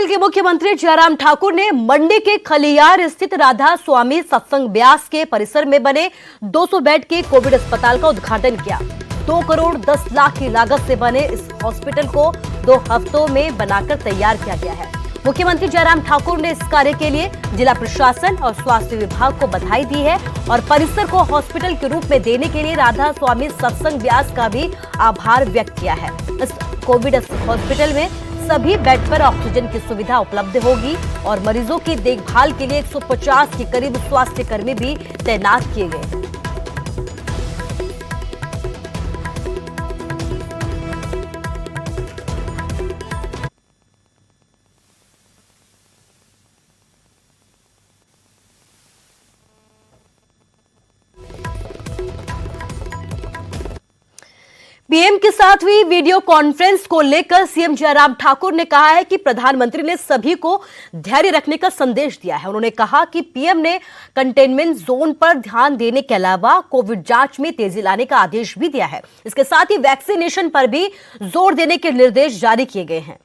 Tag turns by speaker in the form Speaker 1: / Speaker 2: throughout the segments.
Speaker 1: हिमाचल के मुख्यमंत्री जयराम ठाकुर ने मंडी के खलियार स्थित राधा स्वामी सत्संग ब्यास के परिसर में बने 200 बेड के कोविड अस्पताल का उद्घाटन किया। 2 करोड़ 10 लाख की लागत से बने इस हॉस्पिटल को 2 हफ्तों में बनाकर तैयार किया गया है। मुख्यमंत्री जयराम ठाकुर ने इस कार्य के लिए जिला प्रशासन और स्वास्थ्य विभाग को बधाई दी है और परिसर को हॉस्पिटल के रूप में देने के लिए राधा स्वामी सत्संग ब्यास का भी आभार व्यक्त किया है। इस कोविड हॉस्पिटल में सभी बेड पर ऑक्सीजन की सुविधा उपलब्ध होगी और मरीजों की देखभाल के लिए 150 के करीब स्वास्थ्य कर्मी भी तैनात किए गए। पीएम के साथ हुई वीडियो कॉन्फ्रेंस को लेकर सीएम जयराम ठाकुर ने कहा है कि प्रधानमंत्री ने सभी को धैर्य रखने का संदेश दिया है। उन्होंने कहा कि पीएम ने कंटेनमेंट जोन पर ध्यान देने के अलावा कोविड जांच में तेजी लाने का आदेश भी दिया है। इसके साथ ही वैक्सीनेशन पर भी जोर देने के निर्देश जारी किए गए हैं।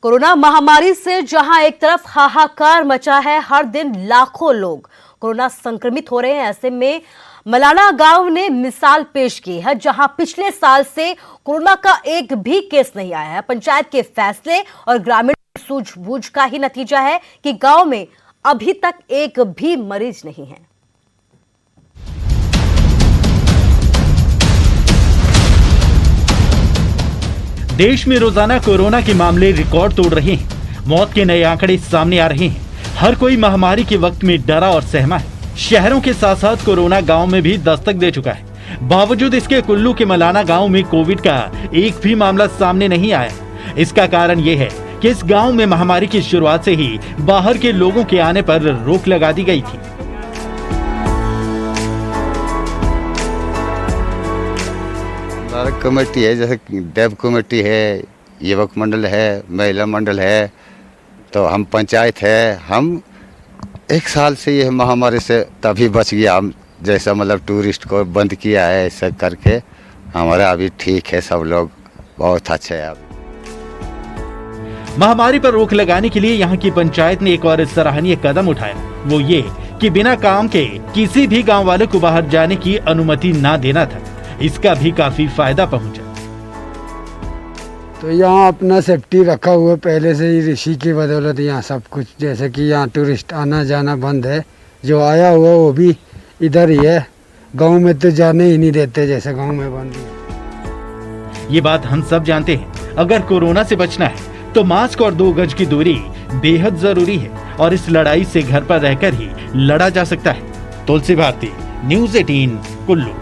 Speaker 1: कोरोना महामारी से जहां एक तरफ हाहाकार मचा है, हर दिन लाखों लोग कोरोना संक्रमित हो रहे हैं। ऐसे में मलाना गांव ने मिसाल पेश की है, जहां पिछले साल से कोरोना का एक भी केस नहीं आया है। पंचायत के फैसले और ग्रामीण सूझबूझ का ही नतीजा है कि गांव में अभी तक एक भी मरीज नहीं है।
Speaker 2: देश में रोजाना कोरोना के मामले रिकॉर्ड तोड़ रहे हैं। मौत के नए आंकड़े सामने आ रहे हैं। हर कोई महामारी के वक्त में डरा और सहमा है। शहरों के साथ साथ कोरोना गांव में भी दस्तक दे चुका है। बावजूद इसके कुल्लू के मलाना गांव में कोविड का एक भी मामला सामने नहीं आया। इसका कारण ये है कि इस गांव में महामारी की शुरुआत से ही बाहर के लोगों के आने पर रोक लगा दी गई थी।
Speaker 3: कमेटी है, जैसे देव कमेटी है, युवक मंडल है, महिला मंडल है, तो हम पंचायत है। हम 1 साल से ये महामारी से तभी बच गया। हम जैसा मतलब टूरिस्ट को बंद किया है, ऐसा करके हमारा अभी ठीक है। सब लोग बहुत अच्छे हैं।
Speaker 2: महामारी पर रोक लगाने के लिए यहाँ की पंचायत ने एक और सराहनीय कदम उठाया। वो ये कि बिना काम के किसी भी गाँव वाले को बाहर जाने की अनुमति ना देना था। इसका भी काफी फायदा पहुंचा।
Speaker 4: तो यहाँ अपना सेफ्टी रखा हुआ है पहले से ही। ऋषि की बदौलत यहाँ सब कुछ, जैसे कि यहाँ टूरिस्ट आना जाना बंद है। जो आया हुआ वो भी इधर ही है। गांव में तो जाने ही नहीं देते, जैसे गांव में बंद है।
Speaker 2: ये बात हम सब जानते हैं। अगर कोरोना से बचना है तो मास्क और 2 गज की दूरी बेहद जरूरी है और इस लड़ाई से घर पर रहकर ही लड़ा जा सकता है। तुलसी भारती, न्यूज़ 18 कुल्लू।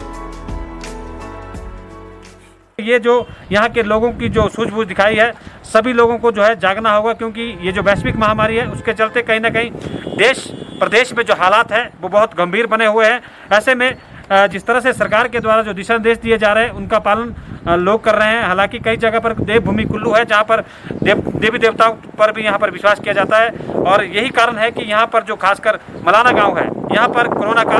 Speaker 5: ये जो यहाँ के लोगों की जो सूझबूझ दिखाई है, सभी लोगों को जो है जागना होगा, क्योंकि ये जो वैश्विक महामारी है उसके चलते कहीं ना कहीं देश प्रदेश में जो हालात हैं वो बहुत गंभीर बने हुए हैं। ऐसे में जिस तरह से सरकार के द्वारा जो दिशा निर्देश दिए जा रहे हैं उनका पालन लोग कर रहे हैं। हालांकि कई जगह पर देवभूमि कुल्लू है, जहाँ पर देवी देवताओं पर भी यहाँ पर विश्वास किया जाता है और यही कारण है कि यहाँ पर जो खासकर मलाना गाँव है, यहाँ पर कोरोना का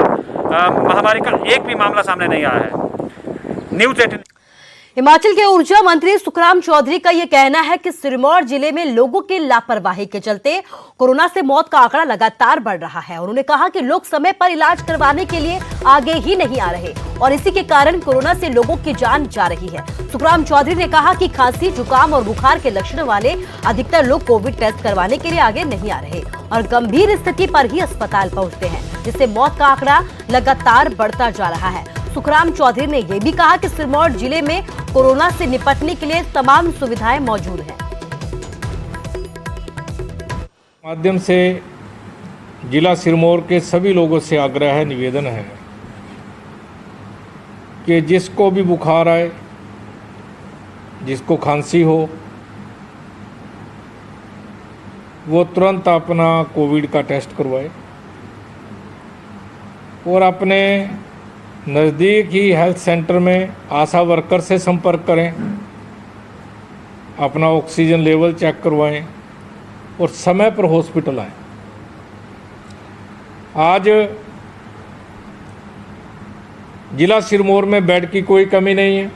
Speaker 5: महामारी का एक भी मामला सामने नहीं आया है। न्यूज़ 18।
Speaker 1: हिमाचल के ऊर्जा मंत्री सुखराम चौधरी का यह कहना है कि सिरमौर जिले में लोगों की लापरवाही के चलते कोरोना से मौत का आंकड़ा लगातार बढ़ रहा है। उन्होंने कहा कि लोग समय पर इलाज करवाने के लिए आगे ही नहीं आ रहे और इसी के कारण कोरोना से लोगों की जान जा रही है। सुखराम चौधरी ने कहा कि खांसी, जुकाम और बुखार के लक्षण वाले अधिकतर लोग कोविड टेस्ट करवाने के लिए आगे नहीं आ रहे और गंभीर स्थिति पर ही अस्पताल पहुंचते हैं, जिससे मौत का आंकड़ा लगातार बढ़ता जा रहा है। सुखराम चौधरी ने यह भी कहा कि सिरमौर जिले में कोरोना से निपटने के लिए तमाम सुविधाएं मौजूद हैं।
Speaker 6: माध्यम से जिला सिरमौर के सभी लोगों से आग्रह है, निवेदन है कि जिसको भी बुखार आए, जिसको खांसी हो, वो तुरंत अपना कोविड का टेस्ट करवाए और अपने नज़दीक ही हेल्थ सेंटर में आशा वर्कर से संपर्क करें, अपना ऑक्सीजन लेवल चेक करवाएं और समय पर हॉस्पिटल आएं। आज जिला सिरमौर में बेड की कोई कमी नहीं है,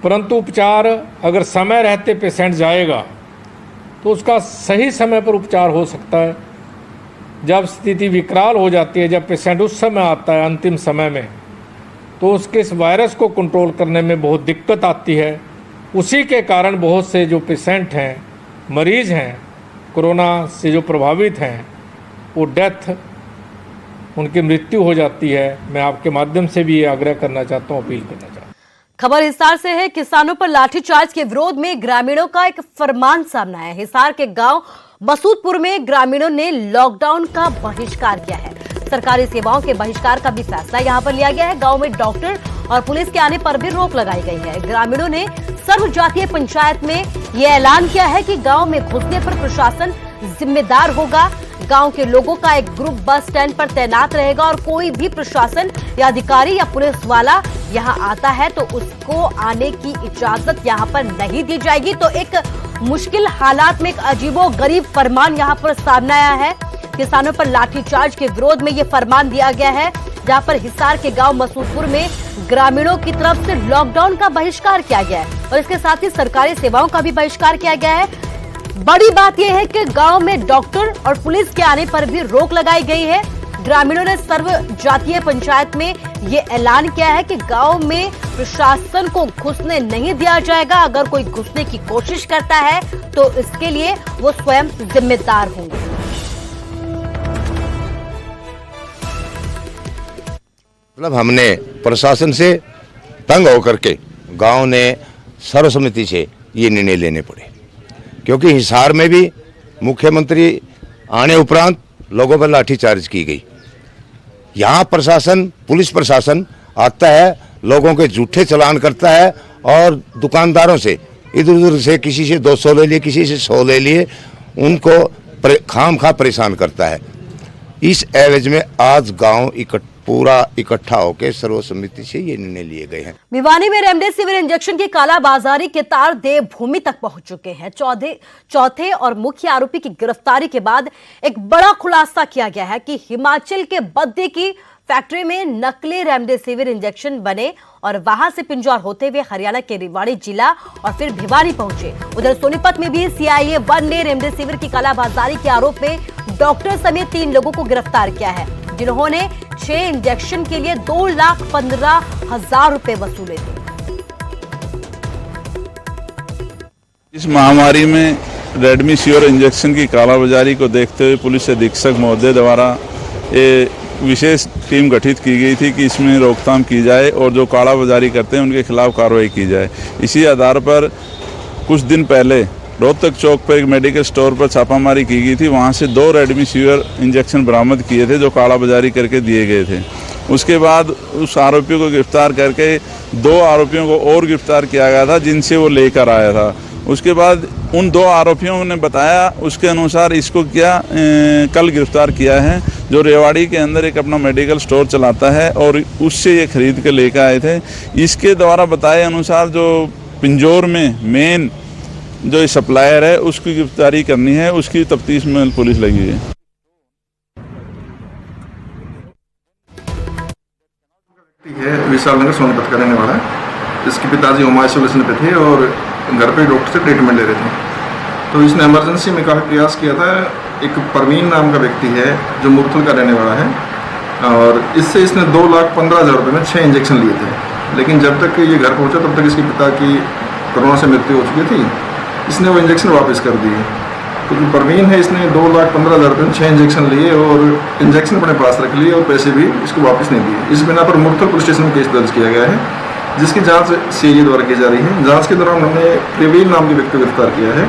Speaker 6: परंतु उपचार अगर समय रहते पेशेंट जाएगा तो उसका सही समय पर उपचार हो सकता है। जब स्थिति विकराल हो जाती है, जब पेशेंट उस समय आता है अंतिम समय में, तो उसके इस वायरस को कंट्रोल करने में बहुत दिक्कत आती है। उसी के कारण बहुत से जो पेशेंट हैं, मरीज़ हैं, कोरोना से जो प्रभावित हैं, वो डेथ, उनकी मृत्यु हो जाती है। मैं आपके माध्यम से भी ये आग्रह करना चाहता हूँ, अपील करना चाहता हूँ।
Speaker 1: खबर हिसार से है। किसानों पर लाठीचार्ज के विरोध में ग्रामीणों का एक फरमान सामने आया है। हिसार के गांव मसूदपुर में ग्रामीणों ने लॉकडाउन का बहिष्कार किया है। सरकारी सेवाओं के बहिष्कार का भी फैसला यहां पर लिया गया है। गांव में डॉक्टर और पुलिस के आने पर भी रोक लगाई गई है। ग्रामीणों ने सर्व जातीय पंचायत में यह ऐलान किया है कि गांव में घुसने पर प्रशासन जिम्मेदार होगा। गांव के लोगों का एक ग्रुप बस स्टैंड पर तैनात रहेगा और कोई भी प्रशासन या अधिकारी या पुलिस वाला यहां आता है तो उसको आने की इजाजत यहां पर नहीं दी जाएगी। तो एक मुश्किल हालात में एक अजीबोगरीब फरमान यहां पर सामने आया है। किसानों पर लाठीचार्ज के विरोध में यह फरमान दिया गया है, जहां पर हिसार के गांव मसूदपुर में ग्रामीणों की तरफ से लॉकडाउन का बहिष्कार किया गया है और इसके साथ ही सरकारी सेवाओं का भी बहिष्कार किया गया है। बड़ी बात यह है कि गांव में डॉक्टर और पुलिस के आने पर भी रोक लगाई गई है। ग्रामीणों ने सर्व जातीय पंचायत में ये ऐलान किया है कि गांव में प्रशासन को घुसने नहीं दिया जाएगा। अगर कोई घुसने की कोशिश करता है तो इसके लिए वो स्वयं जिम्मेदार होंगे।
Speaker 7: मतलब हमने प्रशासन से तंग होकर के गांव ने सर्वसम्मति से ये निर्णय लेने पड़े, क्योंकि हिसार में भी मुख्यमंत्री आने उपरांत लोगों पर लाठीचार्ज की गई। यहाँ प्रशासन, पुलिस प्रशासन आता है, लोगों के झूठे चालान करता है और दुकानदारों से इधर उधर से किसी से 200 ले लिए, किसी से 100 ले लिए, उनको खामखा परेशान करता है। इस एवज में आज गांव पूरा इकट्ठा होकर सर्वसम्मति से ये निर्णय लिए गए हैं।
Speaker 1: भिवानी में रेमडेसिविर इंजेक्शन की कालाबाजारी के तार देवभूमि तक पहुंच चुके हैं। चौथे और मुख्य आरोपी की गिरफ्तारी के बाद एक बड़ा खुलासा किया गया है कि हिमाचल के बद्दी की फैक्ट्री में नकली रेमडेसिविर इंजेक्शन बने और वहां से पिंजौर होते हुए हरियाणा के रेवाड़ी जिला और फिर भिवानी पहुंचे। उधर सोनीपत में भी CIA 1 ने रेमडेसिविर की कालाबाजारी के आरोप में डॉक्टर समेत 3 लोगों को गिरफ्तार किया है, जिन्होंने 6 इंजेक्शन के लिए 2,15,000 रुपए वसूले थे।
Speaker 8: इस महामारी में रेमडेसिविर इंजेक्शन की कालाबाजारी को देखते हुए पुलिस अधीक्षक महोदय द्वारा ये विशेष टीम गठित की गई थी कि इसमें रोकथाम की जाए और जो कालाबाजारी करते हैं उनके खिलाफ कार्रवाई की जाए। इसी आधार पर कुछ दिन पहले रोहतक चौक पर एक मेडिकल स्टोर पर छापामारी की गई थी। वहां से 2 रेमडेसिविर इंजेक्शन बरामद किए थे जो कालाबाजारी करके दिए गए थे। उसके बाद उस आरोपियों को गिरफ्तार करके 2 आरोपियों को और गिरफ्तार किया गया था जिनसे वो लेकर आया था। उसके बाद उन 2 आरोपियों ने बताया, उसके अनुसार इसको कल गिरफ्तार किया है, जो रेवाड़ी के अंदर एक अपना मेडिकल स्टोर चलाता है और उससे ये खरीद के लेकर आए थे। इसके द्वारा बताए अनुसार जो पिंजौर में मेन जो सप्लायर है उसकी गिरफ्तारी करनी है, उसकी तफ्तीश में पुलिस लगी है।
Speaker 9: विशाल नगर सोनीपत का रहने वाला है। इसके पिताजी होम आइसोलेशन पे थे और घर पे डॉक्टर से ट्रीटमेंट ले रहे थे, तो इसने इमरजेंसी में काफ़ी प्रयास किया था। एक परवीन नाम का व्यक्ति है जो मुरथल का रहने वाला है और इससे इसने 2,15,000 रुपये में 6 इंजेक्शन लिए थे। लेकिन जब तक ये घर पहुंचा तब तक इसके पिता की कोरोना से मृत्यु हो चुकी थी। इसने वो इंजेक्शन वापस कर दिए। तो जो परवीन है इसने 2,15,000 रुपये में 6 इंजेक्शन लिए और इंजेक्शन अपने पास रख लिए और पैसे भी इसको वापस नहीं दिए। इस बिना पर मुरथल पुलिस स्टेशन में केस दर्ज किया गया है, जिसकी जांच CIA द्वारा की जा रही है। जांच के दौरान हमने प्रवीण नाम के व्यक्ति को गिरफ्तार किया है।